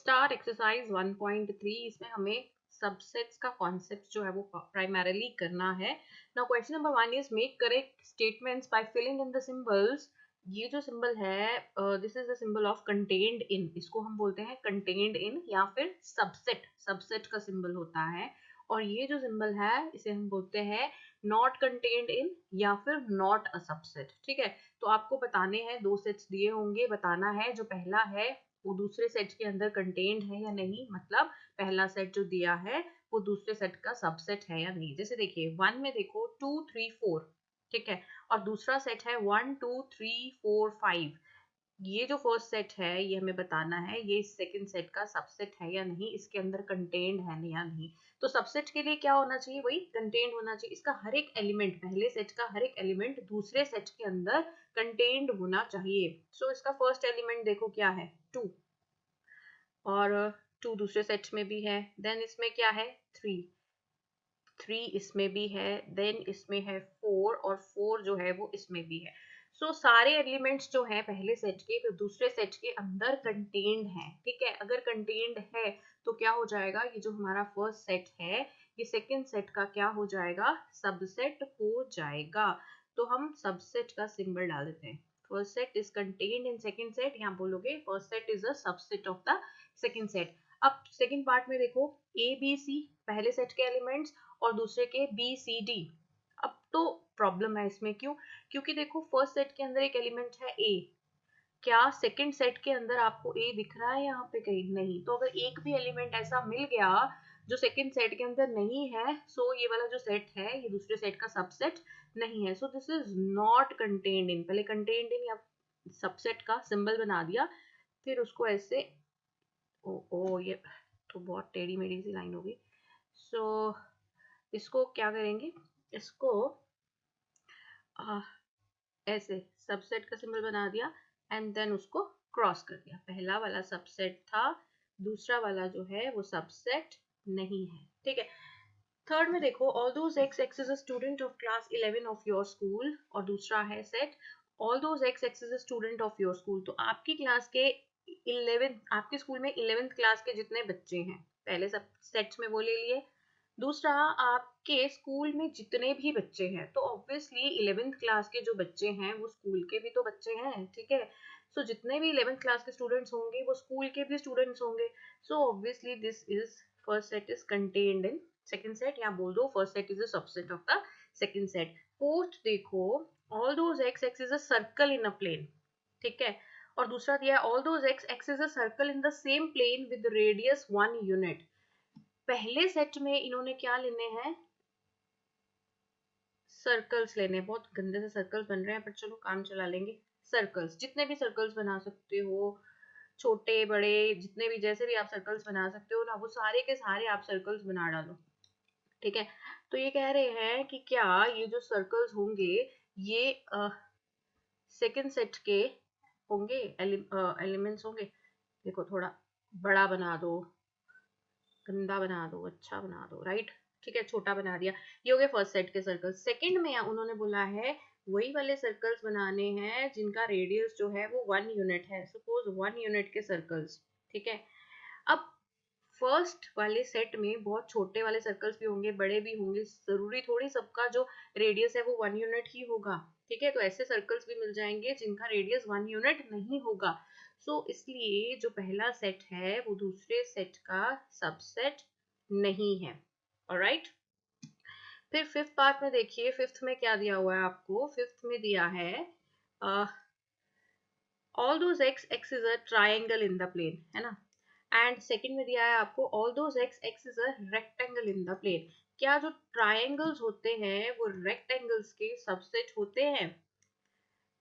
Start exercise 1.3। इसमें हमें subsets का कॉन्सेप्ट जो है वो प्राइमरीली करना है। Now question number 1 is make correct statements by filling in the symbols. ये जो सिंबल है this is the symbol of contained in, इसको हम बोलते हैं कंटेन्ड इन या फिर सबसेट, सबसेट का सिंबल होता है। और ये जो सिंबल है इसे हम बोलते हैं नॉट कंटेन्ड इन या फिर नॉट अ सबसेट। ठीक है, तो आपको बताने हैं, दो सेट्स दिए होंगे, बताना है जो पहला है वो दूसरे सेट के अंदर कंटेन्ड है या नहीं, मतलब पहला सेट जो दिया है वो दूसरे सेट का सबसेट है या नहीं। जैसे देखिए 1 में देखो 2 3 4, ठीक है, और दूसरा सेट है 1 2 3 4 5। ये जो फर्स्ट सेट है ये हमें बताना है ये सेकंड सेट का सबसेट है या नहीं, इसके अंदर कंटेन्ड है या नहीं। तो सबसेट के लिए क्या होना चाहिए, वही कंटेन्ड होना चाहिए। इसका हर एक एलिमेंट, पहले सेट का हर एक एलिमेंट दूसरे सेट के अंदर कंटेन्ड होना चाहिए। सो इसका फर्स्ट एलिमेंट देखो क्या है 2, और 2 दूसरे सेट में भी है। देन इसमें क्या है 3, 3 इसमें भी है। देन इसमें है 4 और 4 जो है वो इसमें भी है। सो सारे एलिमेंट्स जो हैं पहले सेट के फिर दूसरे सेट के अंदर कंटेन्ड हैं। ठीक है, अगर कंटेन्ड है तो क्या हो जाएगा, ये जो हमारा फर्स्ट सेट है ये सेकंड सेट का क्या हो जाएगा, सबसेट हो जाएगा। तो हम सबसेट का सिंबल डाल देते हैं। First set is contained in second set, यहाँ बोलोगे first set is a subset of the second set. अब सेकंड पार्ट में देखो ए बी सी पहले सेट के एलिमेंट्स और दूसरे के बी सी डी। अब तो प्रॉब्लम है इसमें, क्यों, क्योंकि देखो फर्स्ट सेट के अंदर एक एलिमेंट है ए, क्या सेकंड सेट के अंदर आपको ए दिख रहा है यहाँ पे कहीं, नहीं। तो अगर एक भी एलिमेंट ऐसा मिल गया जो सेकंड सेट के अंदर नहीं है, सो ये वाला जो सेट है ये दूसरे सेट का सबसेट नहीं है। So this is not contained इन, पहले कंटेन्ड इन या सबसेट का सिंबल बना दिया, फिर उसको ऐसे ओ ये तो बहुत टेढ़ी मेढ़ी सी लाइन होगी। सो इसको क्या करेंगे, इसको ऐसे सबसेट का सिंबल बना दिया एंड देन उसको क्रॉस कर दिया। पहला वाला सबसेट था, दूसरा वाला जो है वो सबसेट नहीं है। ठीक है, थर्ड में देखो all those x x is a student of class 11 of your school, और दूसरा है set all those x x is a student of your school. तो आपकी क्लास के 11, आपके स्कूल में 11th क्लास के जितने बच्चे हैं, पहले सब सेट्स में वो ले लिए। दूसरा, आपके स्कूल में जितने भी बच्चे हैं, तो ऑब्वियसली 11th क्लास के जो बच्चे हैं वो स्कूल के भी तो बच्चे हैं। ठीक है, सो जितने भी 11th क्लास के स्टूडेंट्स होंगे वो स्कूल के भी स्टूडेंट्स होंगे। So obviously this is first set is contained in second set, या बोल दो first set is a subset of the second set. Fourth देखो all those x x is a circle in a plane. ठीक है, और दूसरा दिया all those x x is a circle in the same plane with radius 1 unit. पहले set में इन्होंने क्या लेने हैं, सर्कल्स लेने हैं। बहुत गंदे से सर्कल्स बन रहे हैं पर चलो काम चला लेंगे। सर्कल्स, जितने भी सर्कल्स बना सकते हो, छोटे बड़े जितने भी, जैसे भी आप सर्कल्स बना सकते हो ना, वो सारे के सारे आप सर्कल्स बना डालो। ठीक है, तो ये कह रहे हैं कि क्या ये जो सर्कल्स होंगे ये सेकंड सेट के होंगे, एलिमेंट्स होंगे। देखो थोड़ा बड़ा बना दो, गंदा बना दो, अच्छा बना दो, राइट। ठीक है, छोटा बना दिया। ये हो गए फर्स्ट सेट के सर्कल्स। सेकंड में उन्होंने बोला है वही वाले सर्कल्स बनाने हैं जिनका रेडियस जो है वो 1 यूनिट है। सपोज 1 यूनिट के सर्कल्स। ठीक है, अब फर्स्ट वाले सेट में बहुत छोटे वाले सर्कल्स भी होंगे, बड़े भी होंगे, जरूरी थोड़ी सबका जो रेडियस है वो 1 यूनिट ही होगा। ठीक है, तो ऐसे सर्कल्स भी मिल जाएंगे जिनका रेडियस 1 यूनिट नहीं होगा। सो इसलिए जो पहला सेट है वो दूसरे सेट का सबसेट नहीं है। ऑलराइट, फिर फिफ्थ पार्ट में देखिए, फिफ्थ में क्या दिया हुआ है आपको, फिफ्थ में दिया है all those x x is a triangle in the plane, है ना। एंड सेकंड में दिया है आपको all those x x is a rectangle in the plane. क्या जो ट्राइंगल्स होते हैं वो रेक्टेंगल्स के सबसेट होते हैं।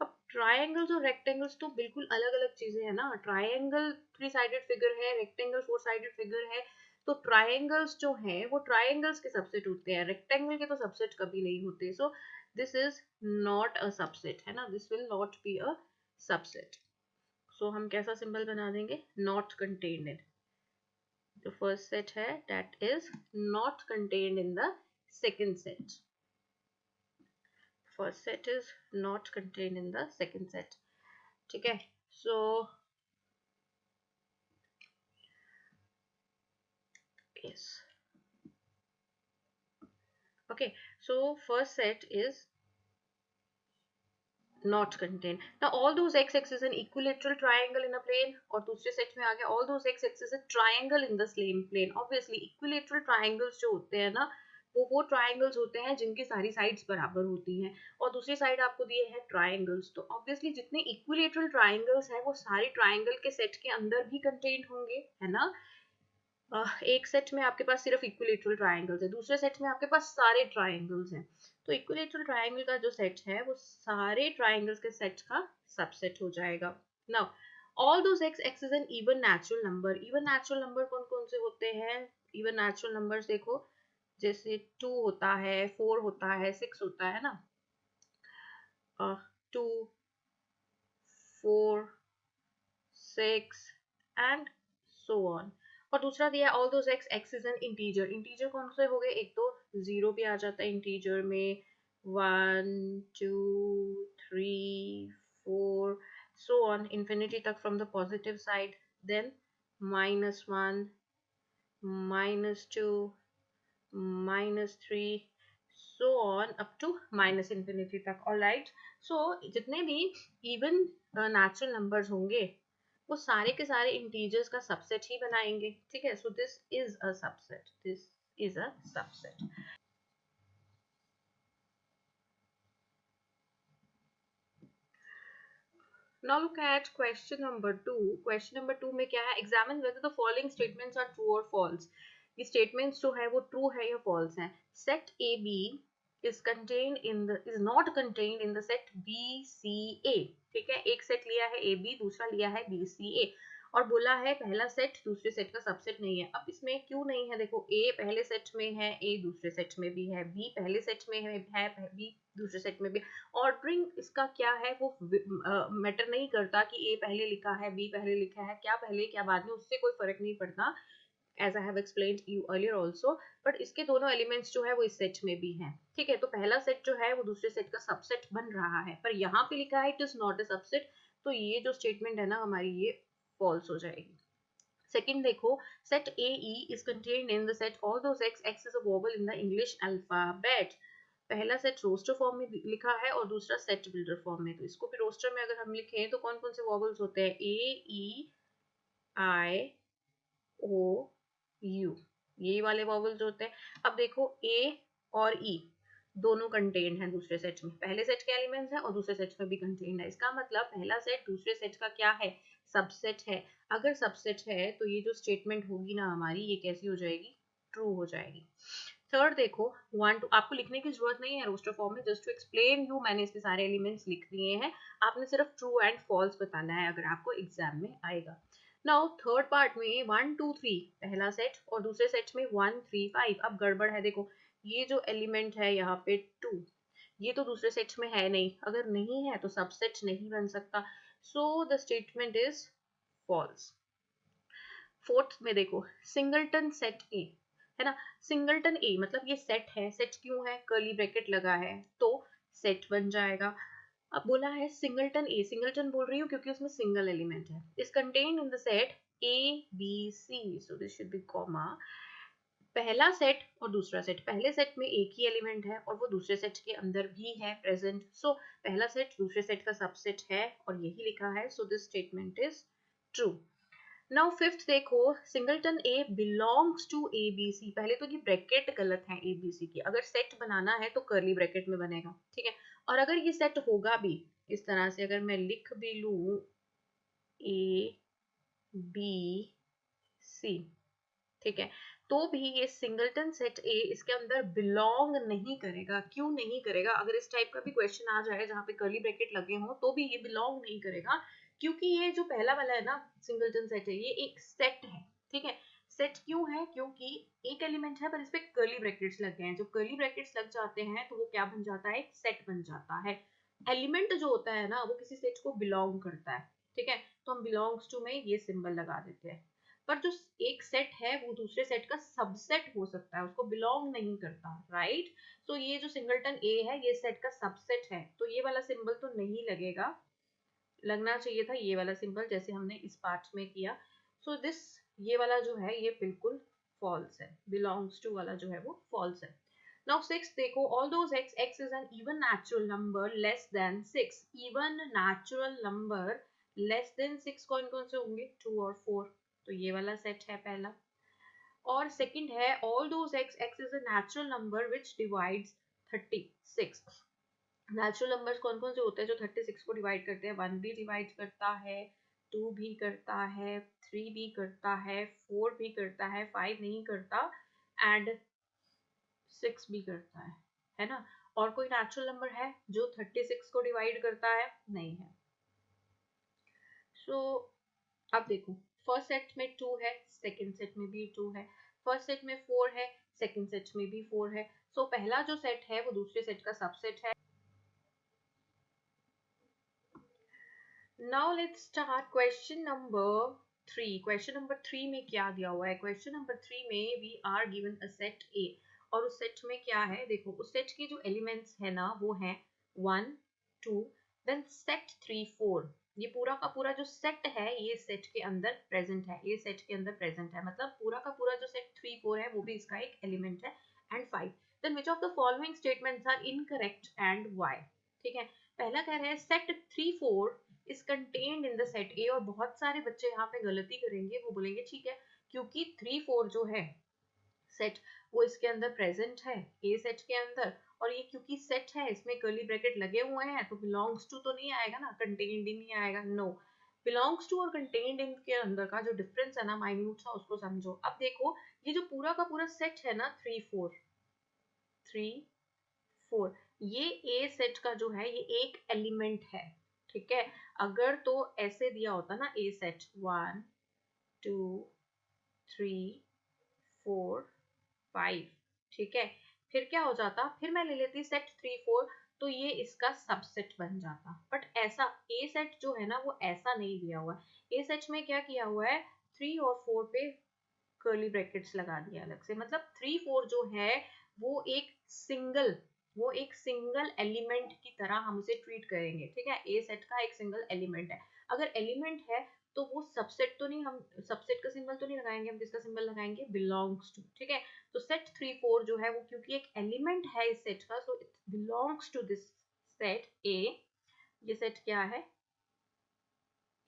अब ट्राइंगल्स और रेक्टेंगल्स तो बिल्कुल अलग अलग चीजें हैं ना। ट्राइंगल 3 साइडेड फिगर है, रेक्टेंगल 4 साइडेड फिगर है। तो ट्राइंगल्स जो है वो ट्राइंगल्स के सबसेट होते हैं, रेक्टेंगल के तो सबसेट कभी नहीं होते। So this is not a subset, है ना, this will not be a subset. So हम कैसा सिंबल बना देंगे, नॉट कंटेन्ड इन। जो फर्स्ट सेट है that is not contained in the second set. First set is not contained in the second set. ठीक है, सो Yes. Okay, so first set is not contain. Now all those x is an equilateral triangle in a plane, और दूसरे set में आ गया all those x is a triangle in the same plane. Obviously equilateral triangles जो होते हैं ना वो triangles होते हैं जिनकी सारी साइड्स बराबर होती हैं, और दूसरी साइड आपको दिए हैं ट्राइंगल्स, तो ऑब्वियसली जितने इक्विलेटरल ट्राइंगल्स हैं वो सारे ट्राइंगल के सेट के अंदर भी कंटेन्ड होंगे, है ना। एक सेट में आपके पास सिर्फ इक्विलेटरल ट्राइंगल्स है, दूसरे सेट में आपके पास सारे ट्राइंगल्स हैं, तो इक्विलेटरल ट्राइंगल का जो सेट है वो सारे ट्राइंगल्स के सेट का सबसेट हो जाएगा। Now all those x is an even natural number. Even natural number कौन कौन से होते हैं? इवन नेचुरल नंबर्स देखो, जैसे 2 होता है, 4 होता है, 6 होता है ना, 2 4 6 एंड सो ऑन। और दूसरा दिया all those x is an integer. Integer कौन से हो गए? एक तो 0 भी आ जाता है इंटीजर में, 1 2 3 4 सो ऑन इंफिनिटी तक from the positive side, then -1 -2 -3 so on up to minus infinity तक। ऑलराइट, सो जितने भी इवन नेचुरल नंबर्स होंगे वो सारे के सारे इंटीजर्स का सबसेट ही बनाएंगे, ठीक है। So this is a subset, this is a subset. Now look at question number 2. Question number 2 में क्या है? Examine whether the following statements are true or false. ये statements जो है वो true है या false है। Set AB is not contained in the set BCA. ठीक है, एक सेट लिया है AB, दूसरा लिया है BCA, और बोला है पहला सेट दूसरे सेट का सबसेट नहीं है। अब इसमें क्यों नहीं है? देखो, A पहले सेट में है, A दूसरे सेट में भी है, B पहले सेट में है, B दूसरे सेट में भी। ऑर्डरिंग इसका क्या है वो मैटर नहीं करता कि A पहले लिखा है, B पहले लिखा है, क्या पहले क्या बाद में, उससे कोई फर्क नहीं पड़ता, as I have explained you earlier also। But इसके दोनों एलिमेंट्स जो है वो इस सेट में भी हैं, ठीक है। तो पहला सेट जो है वो दूसरे सेट का सबसेट बन रहा है, पर यहाँ पे लिखा है it is not a subset, तो ये जो स्टेटमेंट है ना हमारी, ये फॉल्स हो जाएगी। सेकंड देखो, set AE is contained in the set all those x is a vowel in the English alphabet। पहला सेट रोस्टर फॉर्म में लिखा है और दूसरा सेट बिल्डर फॉर्म में, तो इसको भी रोस्टर में अगर हम लिखें तो कौन कौन से वॉवल्स होते हैं? A E I O U, ये वाले वॉवल्स होते हैं। अब देखो A और E दोनों कंटेन्ड हैं दूसरे सेट में, पहले सेट के एलिमेंट्स हैं और दूसरे सेट में भी कंटेन्ड है, इसका मतलब पहला सेट दूसरे सेट का क्या है? सबसेट है। अगर सबसेट है तो ये जो स्टेटमेंट होगी ना हमारी, ये कैसी हो जाएगी? ट्रू हो जाएगी। थर्ड देखो, 1 2 आपको लिखने की जरूरत नहीं है रोस्टर फॉर्म में, जस्ट टू एक्सप्लेन यू मैंने इसके सारे एलिमेंट्स लिख दिए हैं, आपने सिर्फ ट्रू एंड फॉल्स बताना है अगर आपको एग्जाम में आएगा। नाउ थर्ड पार्ट में 1 2 3 पहला सेट और दूसरे सेट में 1 3 5। अब गड़बड़ है, देखो ये जो एलिमेंट है यहाँ पे 2, ये तो दूसरे सेट में है नहीं, अगर नहीं है तो सबसेट नहीं बन सकता, so the statement is false. Fourth में देखो, सिंगलटन सेट ए, है ना, सिंगलटन ए मतलब ये सेट है, सेट क्यों है? कर्ली ब्रैकेट लगा है तो सेट बन जाएगा। अब बोला है सिंगलटन ए, सिंगलटन बोल रही हूँ क्योंकि उसमें सिंगल एलिमेंट है, is contained in the set ABC, so this should be comma. पहला सेट और दूसरा सेट, पहले सेट में एक ही एलिमेंट है और वो दूसरे सेट के अंदर भी है प्रेजेंट, सो पहला सेट दूसरे सेट का सबसेट है और यही लिखा है, so this statement is true. Now fifth देखो, singleton A belongs to ABC। पहले तो ये ब्रैकेट गलत है ABC की, अगर सेट बनाना है तो कर्ली ब्रैकेट में बनेगा, ठीक है। और अगर ये सेट होगा भी इस तरह से, अगर मैं लिख भी लूं ABC, ठीक है, तो भी ये सिंगलटन सेट ए इसके अंदर बिलोंग नहीं करेगा। क्यों नहीं करेगा? अगर इस टाइप का भी क्वेश्चन आ जाए जहाँ पे कर्ली ब्रैकेट लगे हों तो भी ये बिलोंग नहीं करेगा, क्योंकि ये जो पहला वाला है ना सिंगलटन सेट है, ये एक सेट है, ठीक है। सेट क्यों है? क्योंकि एक एलिमेंट है पर इस पे कर्ली ब्रैकेट्स लग गए हैं, जब कर्ली ब्रैकेट्स लग जाते हैं तो वो क्या बन जाता है? एक सेट बन जाता है। एलिमेंट जो होता है ना वो किसी सेट को बिलोंग करता है, ठीक है, तो हम बिलोंग्स टू में ये सिंबल लगा देते हैं। पर जो एक सेट है वो दूसरे सेट का सबसेट हो सकता है, उसको बिलोंग नहीं करता, राइट। तो ये जो सिंगलटन ए है ये सेट का सबसेट है, तो ये वाला सिंबल तो नहीं लगेगा, लगना चाहिए था ये वाला सिंबल जैसे हमने इस पार्ट में किया। सो दिस, ये वाला जो है ये बिल्कुल फॉल्स है, बिलोंग्स टू वाला जो है वो फॉल्स है। नाउ 6 देखो, all those x, x is an even natural number less than 6, even natural number less than 6 कौन कौन से होंगे, 2 और 4, तो ये वाला सेट है पहला। और सेकंड है all those x, x is a natural number which divides 36। Natural numbers कौन कौन से होते हैं जो 36 को डिवाइड करते हैं, 1 भी डिवाइड करता है, 2 भी करता है, 3 भी करता है, 4 भी करता है, 5 नहीं करता, एंड 6 भी करता है ना। और कोई नेचुरल नंबर है जो 36 को डिवाइड करता है, नहीं है। सो अब देखो, फर्स्ट सेट में 2 है, सेकंड सेट में भी 2 है, फर्स्ट सेट में 4 है, सेकंड सेट में भी 4 है। सो पहला जो सेट है वो दूसरे सेट का सबसेट है। Now let's start question number 3. Question number 3 में क्या दिया हुआ है? Question number 3 में we are given a set A, और उस सेट में क्या है, देखो उस सेट के जो एलिमेंट्स है ना वो है 1 2 then set 3 4। ये पूरा का पूरा जो सेट है ये सेट के अंदर प्रेजेंट है, ये सेट के अंदर प्रेजेंट है, मतलब पूरा का पूरा जो सेट 3 4 है वो भी इसका एक एलिमेंट है। And 5 then which of the following statements are incorrect and why? ठीक है, पहला कह रहा है set 3 4 is contained in the set A, और बहुत सारे बच्चे यहाँ पे गलती करेंगे, वो बोलेंगे ठीक है क्योंकि 3 4 जो है सेट वो इसके अंदर प्रेजेंट है, ए सेट के अंदर, और ये क्योंकि सेट है इसमें कर्ली ब्रैकेट लगे हुए हैं तो बिलोंग्स टू तो नहीं आएगा ना, कंटेन्ड ही नहीं आएगा, नो। बिलोंग्स टू और कंटेन्ड इन के अंदर का जो डिफरेंस है ना, माइन्यूट सा, उसको समझो। अब देखो ये जो पूरा का पूरा सेट है ना 3 4, ये ए सेट का जो है ये एक एलिमेंट है, ठीक है। अगर तो ऐसे दिया होता ना ए सेट 1 2 3 4 5, ठीक है, फिर क्या हो जाता, फिर मैं ले लेती सेट 3 4, तो ये इसका सबसेट बन जाता। बट ऐसा ए सेट जो है ना वो ऐसा नहीं दिया हुआ है। ए सेट में क्या किया हुआ है, 3 और 4 पे कर्ली ब्रैकेट्स लगा दिया अलग से, मतलब 3 4 जो है वो एक सिंगल एलिमेंट की तरह हम उसे ट्रीट करेंगे, ठीक है। ए सेट का एक सिंगल एलिमेंट है, अगर एलिमेंट है तो वो सबसेट तो नहीं, हम सबसेट का सिंबल तो नहीं लगाएंगे, हम किसका सिंबल लगाएंगे, बिलोंग्स टू, ठीक है। तो सेट 3 4 जो है वो क्योंकि एक एलिमेंट है इस सेट का, so it belongs to this set A. ये सेट क्या है,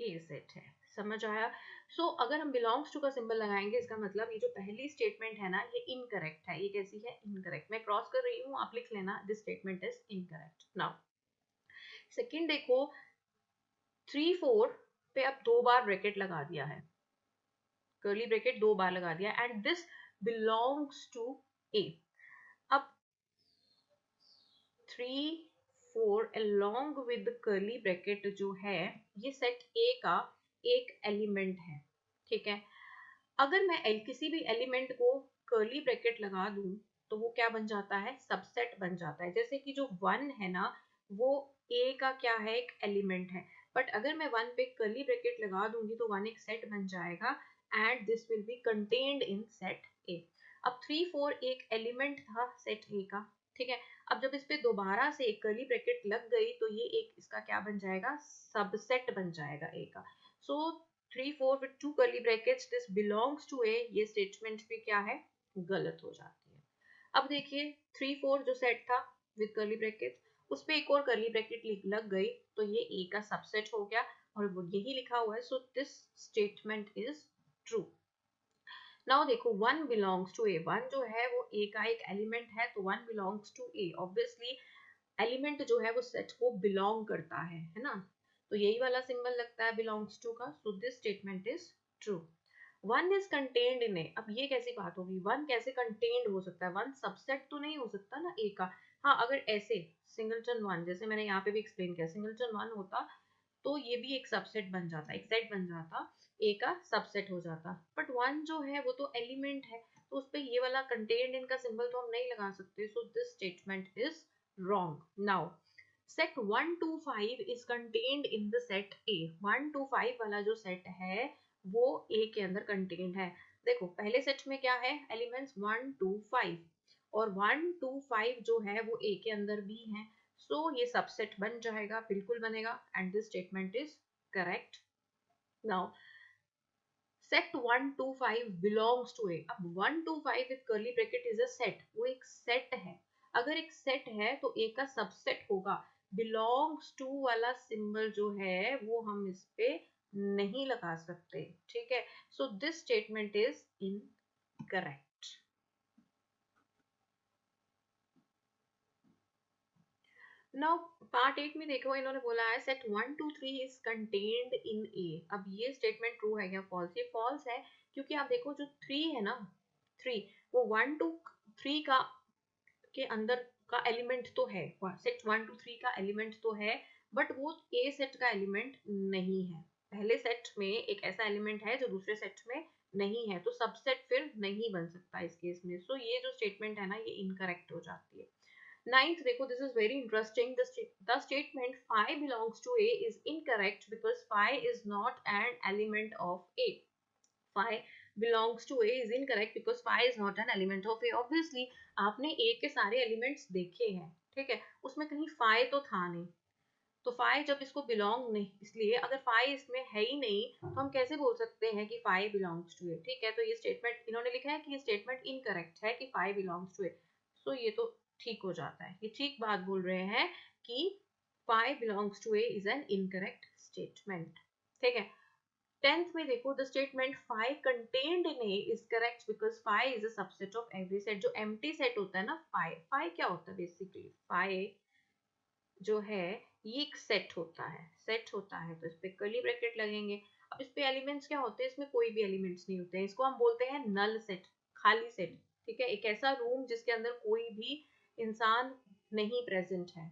ए सेट है, समझ आया। सो अगर हम बिलोंग्स टू का सिंबल लगाएंगे इसका मतलब ये जो पहली स्टेटमेंट है ना ये इनकरेक्ट है। ये कैसी है, इनकरेक्ट। मैं क्रॉस कर रही हूँ, आप लिख लेना, this statement is incorrect. Now second देखो, 3 4 पे अब 2 बार ब्रैकेट लगा दिया है, कर्ली ब्रैकेट 2 बार लगा दिया, and this belongs to A. अब 3 4 along with कर्ली ब्रैकेट जो है ये सेट ए का एक एलिमेंट है, ठीक है। अगर मैं किसी भी एलिमेंट को कर्ली ब्रैकेट लगा दूं तो वो क्या बन जाता है, सबसेट बन जाता है। जैसे कि जो 1 है ना वो ए का क्या है, एक एलिमेंट है, बट अगर मैं 1 पे कर्ली ब्रैकेट लगा दूंगी तो 1 एक सेट बन जाएगा, and this will be contained in set ए। अब 3 4 एक एलिमेंट था सेट ए का, ठीक है। अब जब इस पे दोबारा से एक कर्ली ब्रैकेट लग गई तो ये एक इसका क्या बन जाएगा, सबसेट बन जाएगा ए का। सो 3 4 with 2 curly brackets this belongs to a, ये स्टेटमेंट भी क्या है, गलत हो जाती है। अब देखिए 3 4 जो सेट था विद कर्ली ब्रैकेट, उस पे एक और कर्ली ब्रैकेट लग गई तो ये ए का सबसेट हो गया, और वो यही लिखा हुआ है, so this statement is true. Now देखो 1 बिलोंग्स टू ए, 1 जो है वो ए का एक एलिमेंट है, तो 1 belongs to A, obviously element जो है वो सेट को बिलोंग करता है ना, तो यही वाला सिंबल लगता है बिलोंग्स टू का, so this statement is true. 1 is contained in A, अब ये कैसी बात होगी, 1 कैसे कंटेन्ड हो सकता है, 1 सबसेट तो नहीं हो सकता ना ए का। हाँ अगर ऐसे सिंगलटन 1, जैसे मैंने यहाँ पे भी एक्सप्लेन किया, सिंगलटन 1 होता तो ये भी एक सबसेट बन जाता, एक सेट बन जाता, ए का सबसेट हो जाता। बट 1 जो है वो तो एलिमेंट है, तो उस पे ये वाला कंटेन्ड इन का सिंबल तो हम नहीं लगा सकते, सो this statement is wrong। Now set 1 to 5 is contained in the set A। 1 to 5 वाला जो सेट है वो A के अंदर कंटेन्ड है। देखो पहले सेट में क्या है, एलिमेंट्स 1 2 5, और 1 2 5 जो है वो A के अंदर भी है, सो ये सबसेट बन जाएगा, बिल्कुल बनेगा, and this statement is correct. Now set 1 to 5 belongs to A. अब 1 to 5 with curly bracket is a set, वो एक सेट है। अगर एक सेट है तो ए का सबसेट होगा। बिलोंग्स टू वाला सिंबल जो है वो हम इस पे नहीं लगा सकते, ठीक है। So this statement is incorrect. Now part 8 में देखो, इन्होंने बोला है set 1 to 3 is contained in A. अब ये स्टेटमेंट ट्रू है या फॉल्स? ये फॉल्स है, क्योंकि आप देखो जो 3 है ना, 3 वो 1 to 3 का के अंदर का एलिमेंट तो है, सेट 1 to 3 का एलिमेंट तो है, बट वो ए सेट का एलिमेंट नहीं है। पहले सेट में एक ऐसा एलिमेंट है जो दूसरे सेट में नहीं है, तो सबसेट फिर नहीं बन सकता इस केस में। सो ये जो स्टेटमेंट है ना, ये इनकरेक्ट हो जाती है। Ninth, देखो, this is very interesting. The statement phi belongs to A is incorrect because phi is not an element of A. Phi belongs to A is incorrect because phi is not an element of A. Obviously, आपने A के सारे elements देखे हैं, ठीक है, उसमें कहीं phi तो था नहीं, तो phi जब इसको बिलोंग नहीं, इसलिए अगर phi इसमें है ही नहीं तो हम कैसे बोल सकते हैं कि phi belongs to A, ठीक है। तो ये स्टेटमेंट इन्होंने लिखा है कि ये स्टेटमेंट इनकरेक्ट है कि phi belongs to A। सो ये तो ठीक हो जाता है, ये ठीक बात बोल रहे हैं कि phi belongs to A is an incorrect statement, ठीक है। 10th में देखो, the statement phi contained in A is correct because phi is a subset of every set। जो empty set होता है ना, phi क्या होता है बेसिकली? phi जो है ये एक सेट होता है, सेट होता है, तो इस पे कर्ली ब्रैकेट लगेंगे। अब इस पे एलिमेंट्स क्या होते हैं? इसमें कोई भी एलिमेंट्स नहीं होते हैं, इसको हम बोलते हैं नल सेट, खाली सेट, ठीक है। एक ऐसा रूम जिसके अंदर कोई भी इंसान नहीं प्रेजेंट है,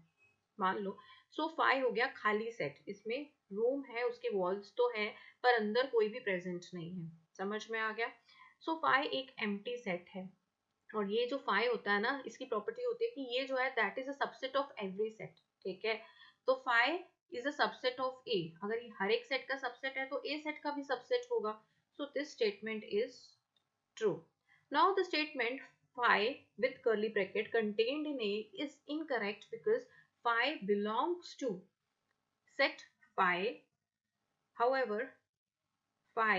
मान लो। सो फाइव हो गया खाली सेट, इसमें रूम है, उसके वॉल्स तो है, पर अंदर कोई भी प्रेजेंट नहीं है। समझ में आ गया? सो फाइव एक एम्प्टी सेट है, और ये जो फाइव होता है ना, इसकी प्रॉपर्टी होती है कि ये जो है that is a subset of every set, ठीक है। तो five is a subset of A. अगर ये हर एक सेट का सबसेट है तो ए सेट का भी सबसेट होगा। सो this statement is true. Now the statement phi with curly bracket contained in A is incorrect because phi belongs to set phi. However, phi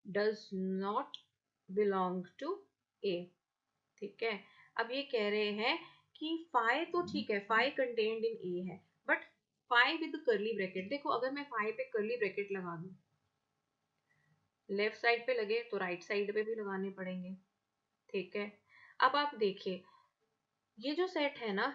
does not belong to A. ठीक है। अब ये कह रहे हैं कि phi तो ठीक है, phi contained in A है, but phi with curly bracket, देखो अगर मैं phi पे curly bracket लगा दूं, लेफ्ट साइड पे लगे तो राइट साइड पे भी लगाने पड़ेंगे, ठीक है। अब आप देखिए, ये जो सेट है ना,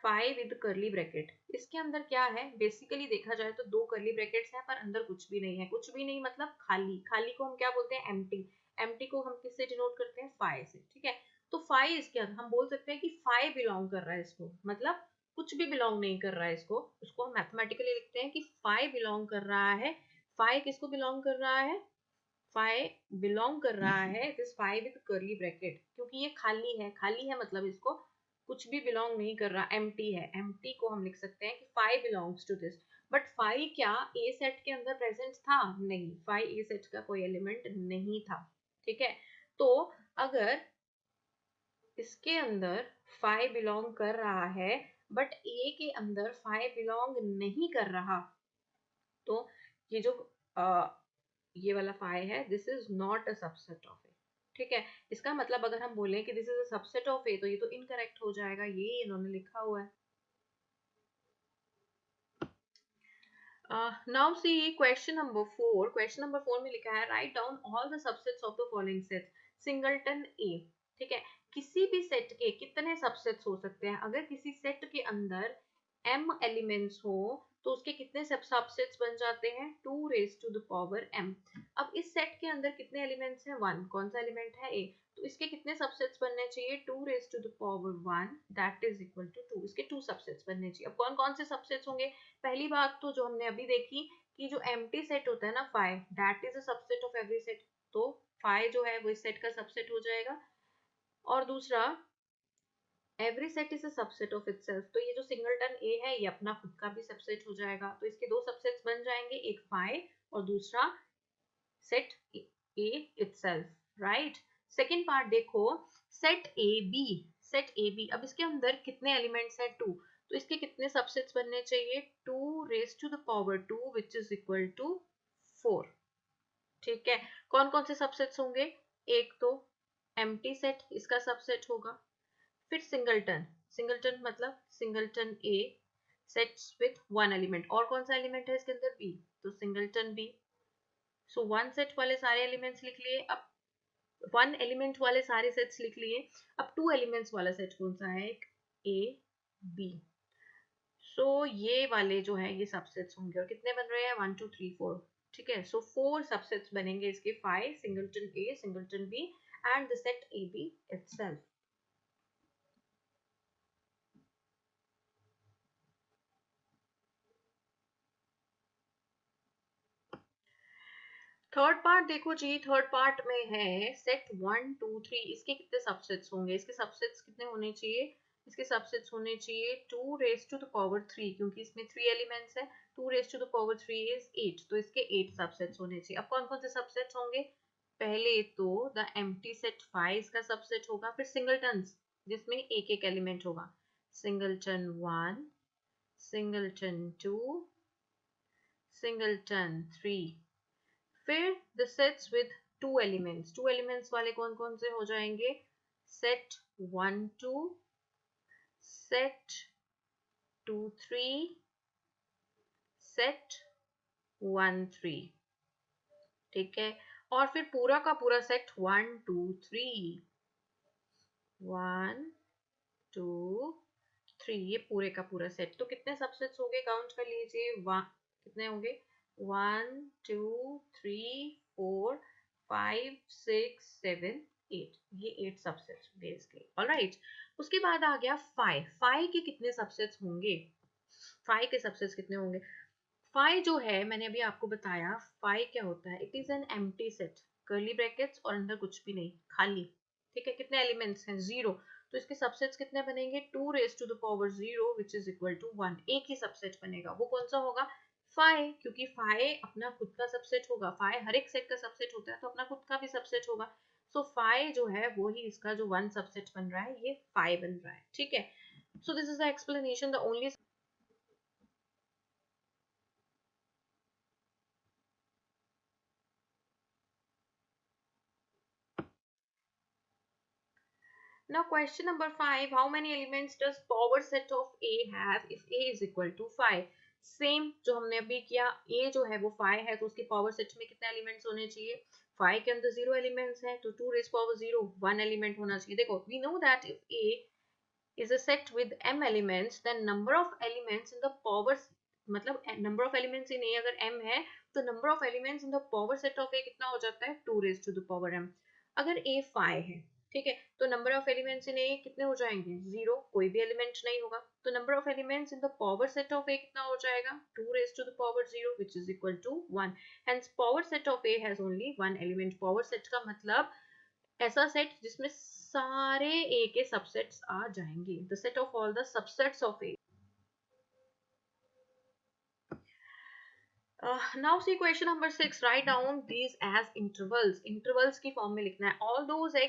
फाइव विद कर्ली ब्रैकेट, इसके अंदर क्या है? बेसिकली देखा जाए तो दो कर्ली ब्रैकेट्स हैं, पर अंदर कुछ भी नहीं है। कुछ भी नहीं मतलब खाली, खाली को हम क्या बोलते हैं? एम्प्टी। एम्प्टी को हम किससे डिनोट करते हैं? फाइव से, ठीक है। तो फाइव इसके अंदर हम बोल सकते हैं कि फाइव बिलोंग कर रहा है इसको, मतलब कुछ भी बिलोंग नहीं कर रहा है इसको, उसको हम मैथमेटिकली लिखते हैं कि फाइव बिलोंग कर रहा है। फाइव किसको बिलोंग कर रहा है? फाइव बिलोंग कर रहा है this five with curly bracket, क्योंकि ये खाली है, खाली है मतलब इसको कुछ भी बिलोंग नहीं कर रहा, एम्प्टी है। एम्प्टी को हम लिख सकते हैं कि five belongs to this. But five क्या ए सेट के अंदर प्रेजेंट था? नहीं, फाइव ए सेट का कोई एलिमेंट नहीं था, ठीक है। तो अगर इसके अंदर फाइव बिलोंग कर रहा है बट ए के अंदर फाइव बिलोंग नहीं कर रहा, तो ये जो ये वाला फाइव है, this is not a subset of A, ठीक है। इसका मतलब अगर हम बोलें कि this is a subset of A, तो ये तो इनकरेक्ट हो जाएगा, ये इन्होंने लिखा हुआ है। Now C question number 4। Question number 4 में लिखा है write down all the subsets of the following sets singleton A, ठीक है। किसी भी सेट के कितने सबसेट्स हो सकते हैं? अगर किसी सेट के अंदर m एलिमेंट्स हो तो उसके कितने सबसेट्स बन जाते हैं? 2 raise to the power m। अब इस सेट के अंदर कितने एलिमेंट्स हैं? 1। कौन सा एलिमेंट है? a। तो इसके कितने सबसेट्स बनने चाहिए? 2 raise to the power 1 that is equal to 2। इसके 2 सबसेट्स बनने चाहिए। अब कौन कौन से सबसेट्स होंगे? पहली बात तो जो हमने अभी देखी कि जो एम्प्टी सेट होता है ना, five that is a subset of every set, तो फाइव जो है वो इस सेट का सबसेट हो जाएगा। और दूसरा, every set is a subset of itself, तो ये जो सिंगलटन ए है ये अपना खुद का भी सबसेट हो जाएगा। तो इसके दो सबसेट्स बन जाएंगे, एक फाइव और दूसरा set A itself, right. Second part देखो, set A B. Set A B, अब इसके अंदर कितने एलिमेंट्स हैं? 2। तो इसके कितने सबसेट्स बनने चाहिए? 2 raise to the power 2 which is equal to 4, ठीक है, कौन कौन से सबसेट्स होंगे? एक तो एम्प्टी सेट, इसका सबसेट होगा। फिर सिंगलटन, सिंगलटन मतलब singleton a sets with one element, और कौन सा एलिमेंट है इसके अंदर? बी, तो singleton B. So one set वाले सारे एलिमेंट्स लिख लिए। अब वन एलिमेंट वाले सारे सेट्स लिख लिए। अब टू एलिमेंट्स वाला सेट कौन सा है? एक ए बी। सो ये वाले जो है ये सबसेट्स होंगे, और कितने बन रहे हैं? 1 2 3 4। ठीक है, सो 4 सबसेट्स बनेंगे इसके, 5 singleton A singleton B and the set A B itself. Third part देखो जी, थर्ड पार्ट में है सेट 1 2 3, इसके कितने सबसेट्स होंगे? इसके सबसेट्स कितने होने चाहिए? इसके सबसेट्स होने चाहिए 2 रेज टू द पावर 3, क्योंकि इसमें 3 एलिमेंट्स है। 2 raise to the power 3 is 8, तो इसके 8 सबसेट्स होने चाहिए। अब कौन कौन से सबसेट्स होंगे? पहले तो द एम्प्टी सेट 5 का सबसेट होगा, फिर सिंगलटन्स जिसमें एक एक एलिमेंट होगा। Singleton 1, singleton 2, singleton 3। फिर the sets with two elements, two elements वाले कौन कौन से हो जाएंगे? Set 1 2, set 2 3, set 1 3। ठीक है, और फिर पूरा का पूरा सेट 1 2 3, 1 2 3, ये पूरे का पूरा सेट। तो कितने सबसेट्स हो गए? काउंट कर लीजिए। कितने होंगे? 1 2 3 4 5 6 7 8, ये 8 सबसेट्स होंगे इसके। ऑलराइट, उसके बाद आ गया 5। 5 के कितने सबसेट्स होंगे? 5 के सबसेट्स कितने होंगे? 5 जो है, मैंने अभी आपको बताया 5 क्या होता है। It is an empty set, curly brackets और अंदर कुछ भी नहीं, खाली। ठीक है, कितने एलिमेंट्स हैं? 0। तो इसके सबसेट्स कितने बनेंगे? 2 raise to the power 0 which is equal to 1। एक ही सबसेट बनेगा, वो कौन सा होगा? 5, क्योंकि 5 अपना खुद का सबसेट होगा। 5 हर एक सेट का सबसेट होता है, तो अपना खुद का भी सबसेट होगा। सो 5 जो है वो ही इसका जो वन सबसेट बन रहा है, ये 5 बन रहा है। ठीक है, so this is the explanation. The only now question number 5, how many elements does power set of A have if A is equal to 5? Same जो हमने अभी किया, A जो है वो 5 है, तो उसके पावर सेट में कितने एलिमेंट्स होने चाहिए? 5 के अंदर 0 एलिमेंट्स हैं, तो 2 रेज पावर 0 1 एलिमेंट होना चाहिए। देखो, we know that if A is a set with m elements, then number of elements in the power, मतलब number of elements in A अगर m है, तो number of elements in the power set of A कितना हो जाता है? 2 raised to the power m। अगर A 5 है, ठीक है, तो नंबर ऑफ एलिमेंट्स इन ए कितने हो जाएंगे? 0, कोई भी एलिमेंट नहीं होगा। तो number of elements in the power set of A कितना हो जाएगा? 2 raise to the power 0 which is equal to 1। Hence power set of A has only one element. Power set का मतलब ऐसा सेट जिसमें सारे ए के सबसेट्स आ जाएंगे, the set of all the subsets of A. Now see question number 6, write down these as intervals। intervals की form में लिखना है। all those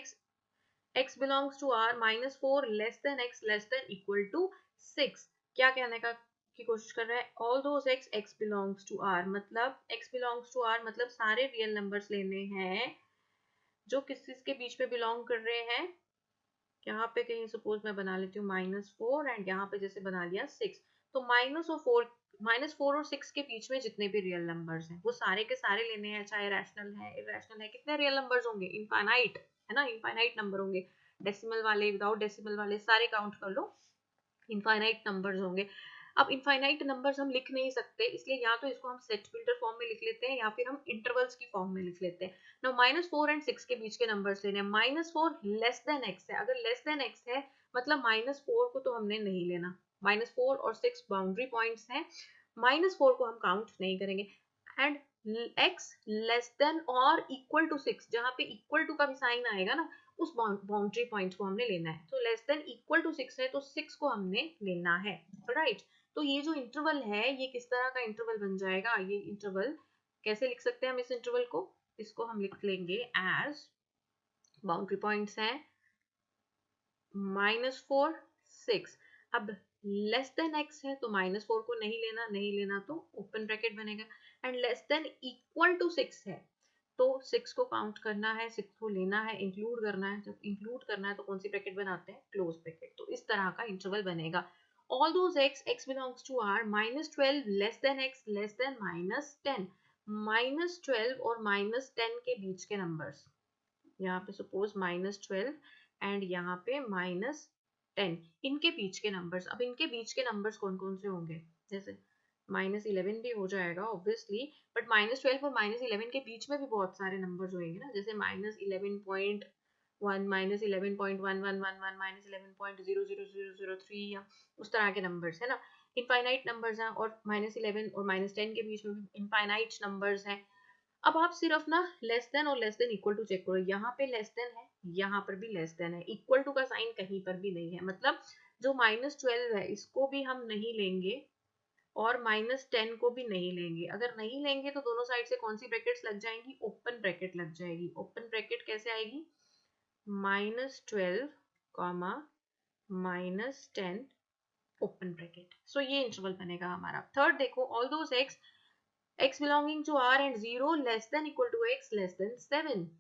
x belongs to r minus 4 less than x less than equal to 6। क्या कहने का की कोशिश कर रहा है? all those x belongs to r मतलब x belongs to r मतलब सारे रियल नंबर्स लेने हैं जो किस किस के बीच में बिलोंग कर रहे हैं। यहाँ पे कहीं सपोज मैं बना लेती हूँ -4 एंड यहाँ पे जैसे बना लिया 6, तो -4 और 6 के बीच में जितने भी रियल नंबर्स हैं वो सारे के सारे लेने हैं, चाहे रैशनल है इरैशनल है। कितने रियल नंबर्स होंगे? इनफाइनाइट है ना, इनफाइनाइट नंबर होंगे। डेसिमल वाले विदाउट डेसिमल वाले सारे काउंट कर लो, इनफाइनाइट नंबर्स होंगे। अब इनफाइनाइट नंबर्स हम लिख नहीं सकते, इसलिए या तो इसको हम सेट फिल्टर फॉर्म में लिख लेते हैं या फिर हम इंटरवल्स की फॉर्म में लिख लेते हैं। नाउ -4 एंड 6 के बीच के नंबर्स लेने हैं। -4 लेस देन x है, अगर लेस देन x है मतलब -4 को तो हमने नहीं लेना। -4 और 6 बाउंड्री पॉइंट्स हैं, -4 को हम काउंट नहीं करेंगे। एंड x लेस देन और इक्वल टू 6, जहाँ पे इक्वल टू का भी साइन आएगा ना, उस बाउंड्री पॉइंट को हमने लेना है। तो लेस देन इक्वल टू 6 है, तो 6 को हमने लेना है। राइट, तो ये जो इंटरवल है ये किस तरह का इंटरवल बन जाएगा? ये इंटरवल कैसे लिख सकते हैं हम इस इंटरवल को? इसको हम लिख लेंगे एज बाउंड्री पॉइंट्स हैं -4 6। अब लेस देन x है तो -4 को नहीं लेना, नहीं लेना तो ओपन ब्रैकेट बनेगा। And less than equal to 6 है तो 6 को काउंट करना है, 6 को लेना है, इंक्लूड करना है। जब इंक्लूड करना है तो कौन सी ब्रैकेट बनाते हैं? Close bracket. तो इस तरह का इंटरवल बनेगा। All those x belongs to R, -12 less than x less than -10, -12 और -10 के बीच के नंबर्स, यहाँ पे सपोज -12 एंड यहाँ पे -10, इनके बीच के नंबर्स। अब इनके बीच के नंबर्स कौन कौन से होंगे? जैसे -11 भी हो जाएगा ऑब्वियसली, बट -12 और -11 के बीच में भी बहुत सारे नंबर्स होंगे ना, जैसे -11.1, -11.1111, -11.00003 या उस तरह के नंबर्स है ना, इनफाइनाइट नंबर्स हैं। और -11 और -10 के बीच में भी इनफाइनाइट नंबर्स हैं। अब आप सिर्फ ना लेस देन और less than equal to check करो, यहाँ पे लेस देन है, यहाँ पर भी लेस देन है, इक्वल टू का साइन कहीं पर भी नहीं है। मतलब जो -12 है इसको भी हम नहीं लेंगे और -10 को भी नहीं लेंगे। अगर नहीं लेंगे तो दोनों साइड से कौन सी ब्रैकेट्स लग जाएंगी? ओपन ब्रैकेट लग जाएगी। ओपन ब्रैकेट कैसे आएगी? -12 कॉमा -10 ओपन ब्रैकेट। सो ये इंटरवल बनेगा हमारा। थर्ड देखो, all those x belonging to R and 0 less than equal to x less than 7,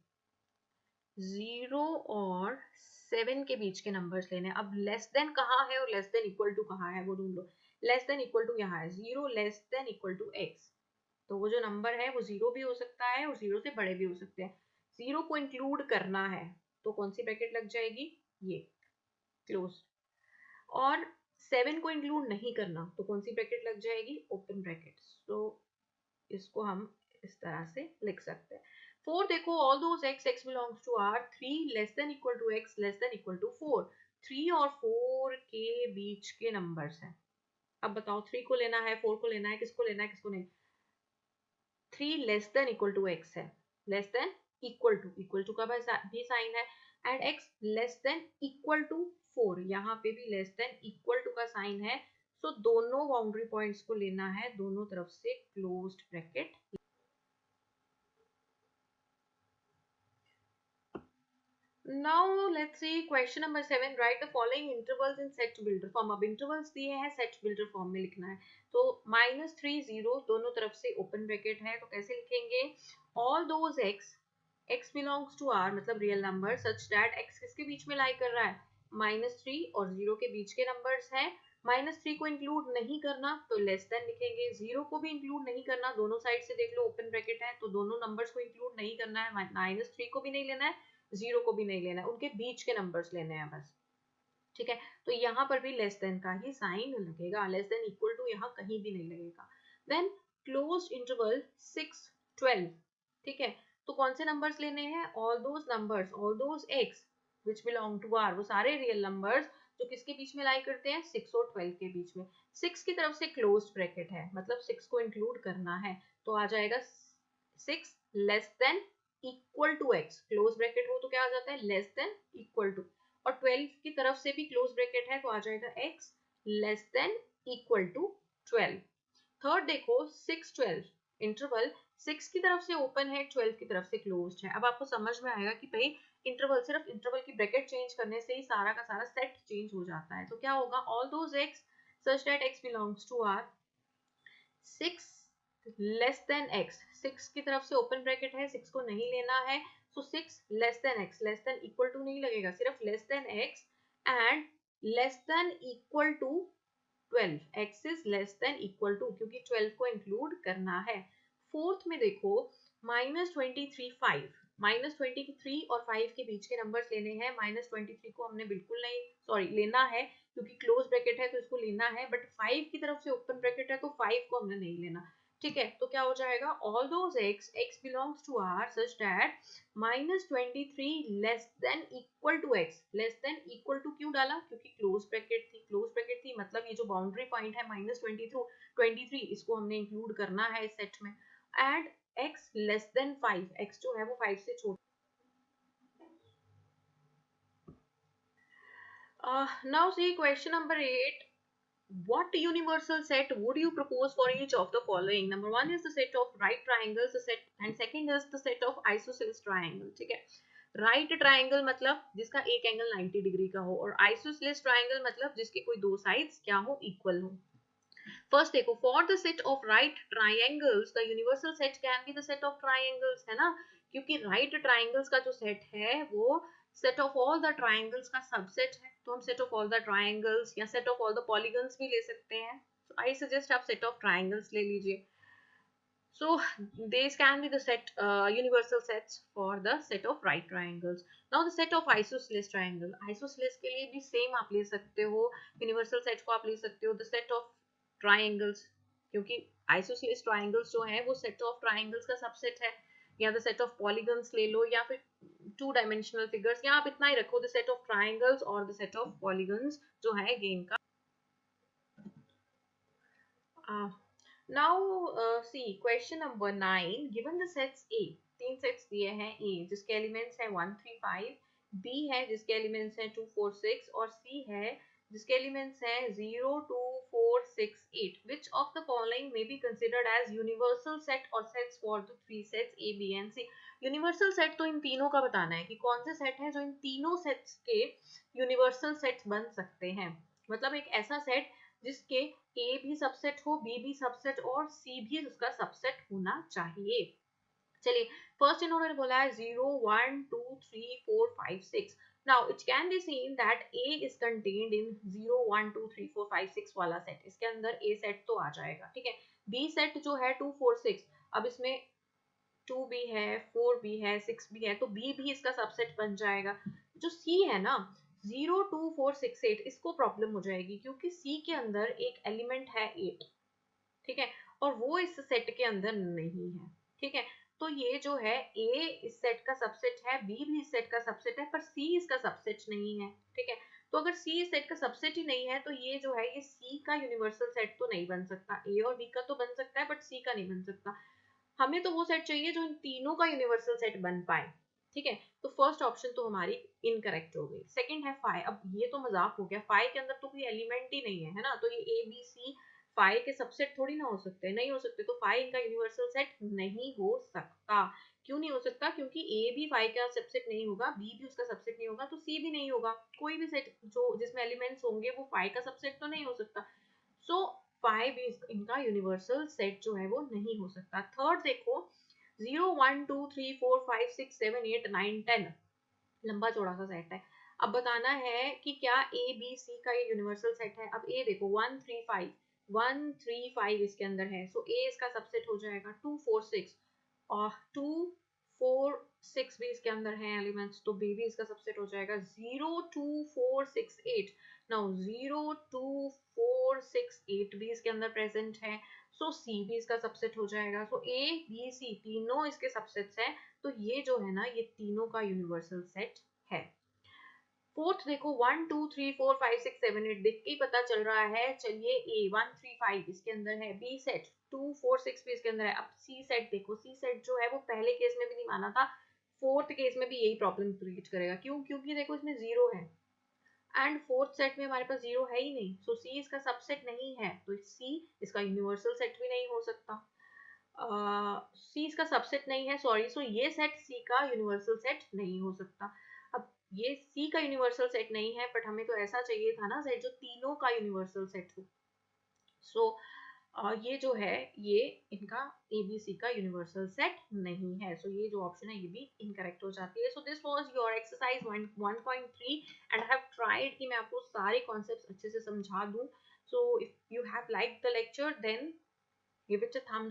0 और 7 के बीच के नंबर्स लेने हैं। अब लेस देन कहाँ है और लेस देन इक्वल टू कहाँ है वो ढूंढ लो। लेस देन इक्वल टू यहाँ है, 0 less than equal to x, तो वो जो नंबर है वो 0 भी हो सकता है और 0 से बड़े भी हो सकते हैं। 0 को इंक्लूड करना है तो कौन सी ब्रैकेट लग जाएगी? ये क्लोज। और 7 को इंक्लूड नहीं करना तो कौन सी ब्रैकेट लग जाएगी? Open bracket. तो इसको हम इस तरह से लिख सकते हैं। 4 देखो, all those x belongs to R, 3 less than equal to x less than equal to 4, 3 और 4 के बीच के नंबर्स हैं। अब बताओ 3 को लेना है, 4 को लेना है, किसको लेना है, किसको नहीं? 3 less than equal to x है, लेस देन इक्वल टू का भी साइन है, and x less than equal to 4, यहाँ पे भी लेस देन इक्वल टू का साइन है। तो दोनों बाउंड्री पॉइंट्स को लेना है, दोनों तरफ से closed bracket. Now let's see question number 7. Write the following intervals in set builder form. अब intervals दिए हैं, set builder form में लिखना है। तो -3 0 दोनों तरफ से open bracket है, तो कैसे लिखेंगे? All those x belongs to R, मतलब real number, such that x किसके बीच में lie कर रहा है? -3 और 0 के बीच के numbers हैं। -3 को इंक्लूड नहीं करना तो लेस देन लिखेंगे, 0 को भी इंक्लूड नहीं करना, दोनों साइड से देख लो ओपन ब्रैकेट है, तो दोनों नंबर्स को इंक्लूड नहीं करना है, -3 को भी नहीं लेना है, 0 को भी नहीं लेना है, उनके बीच के नंबर्स लेने हैं बस। ठीक है, तो यहाँ पर भी लेस देन का ही साइन लगेगा, लेस देन इक्वल टू यहाँ कहीं भी नहीं लगेगा। देन क्लोज्ड इंटरवल 6 12, ठीक है, तो कौन से नंबर्स लेने हैं? All those numbers, all those x which belong to R, वो सारे रियल नंबर्स जो किसके बीच में लाई करते हैं? 6 और 12 के बीच में। 6 की तरफ से क्लोज्ड ब्रैकेट है, मतलब 6 को इंक्लूड करना है, तो आ जाएगा 6 less than equal to x, close bracket हो तो क्या आ जाता है? Less than equal to. और 12 की तरफ से भी क्लोज ब्रैकेट है तो आ जाएगा x less than equal to 12। Third देखो 6 12 इंटरवल 6 की तरफ से ओपन है, 12 की तरफ से क्लोज्ड है। अब आपको समझ में आएगा कि भाई इंटरवल, सिर्फ इंटरवल की ब्रैकेट चेंज करने से ही सारा का सारा सेट चेंज हो जाता है। तो क्या होगा? All those x such that x belongs to R, 6 less than x, 6 की तरफ से ओपन ब्रैकेट है, 6 को नहीं लेना है, तो 6 less than x, less than equal to नहीं लगेगा, सिर्फ less than x and less than equal to 12, x is less than equal to, क्योंकि 12 को इंक्लूड करना है। फोर्थ में देखो -23 5, -23 और 5 के बीच के नंबर्स लेने हैं। -23 को हमने बिल्कुल नहीं, सॉरी लेना है क्योंकि क्लोज ब्रैकेट है तो इसको लेना है, बट 5 की तरफ से ओपन ब्रैकेट है तो 5 को हमने नहीं लेना। ठीक है, तो क्या हो जाएगा? All those x belongs to R such that -23 less than equal to x, less than equal to क्यों डाला? क्योंकि क्लोज ब्रैकेट थी, क्लोज ब्रैकेट थी मतलब ये जो बाउंड्री पॉइंट है -23 इसको हमने इंक्लूड करना है इस सेट में। And x less then 5, x जो है वो 5 से छोटा। Now see question number 8. What universal set would you propose for each of the following? Number 1 is the set of right triangles, the set, and second is the set of isosceles triangle. ठीक है, right triangle मतलब जिसका एक angle 90 degree का हो, और isosceles triangle मतलब जिसके कोई दो साइड्स क्या हो? इक्वल हो। फर्स्ट देखो, for the set of right triangles the universal set can be the set of triangles, है ना, क्योंकि राइट ट्राइंगल्स का जो सेट है वो set of all the triangles का सबसेट है, तो हम set of all the triangles या set of all the polygons भी ले सकते हैं. सो आई सजेस्ट आप सेट ऑफ ट्राइंगल्स ले लीजिए. So these can be the set universal sets for the set of right triangles. Now the set of isosceles triangle. Isosceles के लिए भी same आप ले सकते हो. Universal set को आप ले सकते हो. The set of triangles, क्योंकि isosceles triangles जो है वो set of triangles का subset है. या the set of polygons ले लो या फिर two dimensional figures, या आप इतना ही रखो the set of triangles और the set of polygons जो है again का. Uh, now see question number 9. Given the sets A, तीन सेट्स दिए हैं. A जिसके एलिमेंट्स हैं 1 3 5, B है जिसके एलिमेंट्स हैं 2 4 6 और C है जिसके एलिमेंट्स हैं 0 2 4 6 8. Which of the following may be considered as universal set or sets for the three sets A, B and C? Universal set तो इन तीनों का बताना है कि कौन से सेट हैं जो इन तीनों सेट्स के यूनिवर्सल सेट्स बन सकते हैं. मतलब एक ऐसा सेट जिसके A भी सबसेट हो, B भी सबसेट और C भी उसका सबसेट होना चाहिए. चलिए फर्स्ट इन्होंने बोला है 0 1 2 3 4 5 6. Now it can be seen that A is contained in 0 1 2 3 4 5 6 वाला सेट. इसके अंदर A सेट तो आ जाएगा, ठीक है. B सेट जो है 2 4 6, अब इसमें 2 भी है 4 भी है 6 भी है, तो B भी इसका सबसेट बन जाएगा. जो C है ना 0 2 4 6 8, इसको प्रॉब्लम हो जाएगी क्योंकि C के अंदर एक एलिमेंट है 8, ठीक है, और वो इस सेट के अंदर नहीं है, ठीक है. तो ये जो है A इस सेट का सबसेट है, B भी इस सेट का सबसेट है, पर C इसका सबसेट नहीं है, ठीक है. तो अगर C इस सेट का सबसेट ही नहीं है तो ये जो है ये C का यूनिवर्सल सेट तो नहीं बन सकता. A और B का तो बन सकता है बट C का नहीं बन सकता. हमें तो वो सेट चाहिए जो इन तीनों का यूनिवर्सल सेट बन पाए, ठीक है. तो फर्स्ट ऑप्शन तो हमारी इनकरेक्ट हो गई. सेकंड है 5. अब ये तो मजाक हो गया, 5 के अंदर तो कोई एलिमेंट ही नहीं है ना, तो ये ए बी सी 5 के सबसेट थोड़ी ना हो सकते, नहीं हो सकते. तो 5 इनका यूनिवर्सल सेट नहीं हो सकता. क्यों नहीं हो सकता? क्योंकि ए भी 5 का सबसेट नहीं होगा, बी भी उसका सबसेट नहीं होगा, तो सी भी नहीं होगा. कोई भी सेट जो जिसमें एलिमेंट्स होंगे वो 5 का सबसेट तो नहीं हो सकता. सो 5 इनका यूनिवर्सल सेट जो है वो नहीं हो सकता. थर्ड देखो 0 1 2 3 4 5 6 7 8 9 10, लंबा चौड़ा सा सेट है. अब बताना है कि क्या ए बी सी का ये यूनिवर्सल सेट है. अब ए देखो 1 3 5, 1 3 5 इसके अंदर है, सो ए इसका सबसेट हो जाएगा. 2 4 6 और 2 4 6 भी इसके अंदर है एलिमेंट्स, तो बी भी इसका सबसेट हो जाएगा. 0 2 4 6 8, नाउ 0 2 4 6 8 भी इसके अंदर प्रेजेंट है, सो सी भी इसका सबसेट हो जाएगा. सो ए बी सी तीनों इसके सबसेट्स हैं, तो ये जो है ना ये तीनों का यूनिवर्सल सेट है. फोर्थ देखो 1 2 3 4 5 6 7 8, देख के ही पता चल रहा है. चलिए ए 1 3 5 इसके अंदर है, बी सेट 2 4 6 भी इसके अंदर है. अब सी सेट देखो, सी सेट जो है वो पहले केस में भी नहीं माना था, फोर्थ केस में भी यही प्रॉब्लम क्रिएट करेगा. क्यों? क्योंकि देखो इसमें जीरो है एंड फोर्थ सेट में हमारे पास जीरो है ही नहीं, सो सी इसका सबसेट नहीं है, तो सी इसका यूनिवर्सल सेट भी नहीं हो सकता. सी इसका सबसेट नहीं है, सॉरी, सो ये सेट सी का यूनिवर्सल सेट नहीं हो सकता. अब ये सी का यूनिवर्सल सेट नहीं है, बट हमें तो ऐसा चाहिए था ना सेट जो तीनों का यूनिवर्सल सेट हो. सो ये जो है ये इनका ए बी सी का यूनिवर्सल सेट नहीं है, सो ये जो ऑप्शन है ये भी इनकरेक्ट हो जाती है. So this was your exercise 1.3 and I have tried कि मैं आपको सारे कॉन्सेप्ट्स अच्छे से समझा दूं. So if you have like the lecture then give it a thumbs up.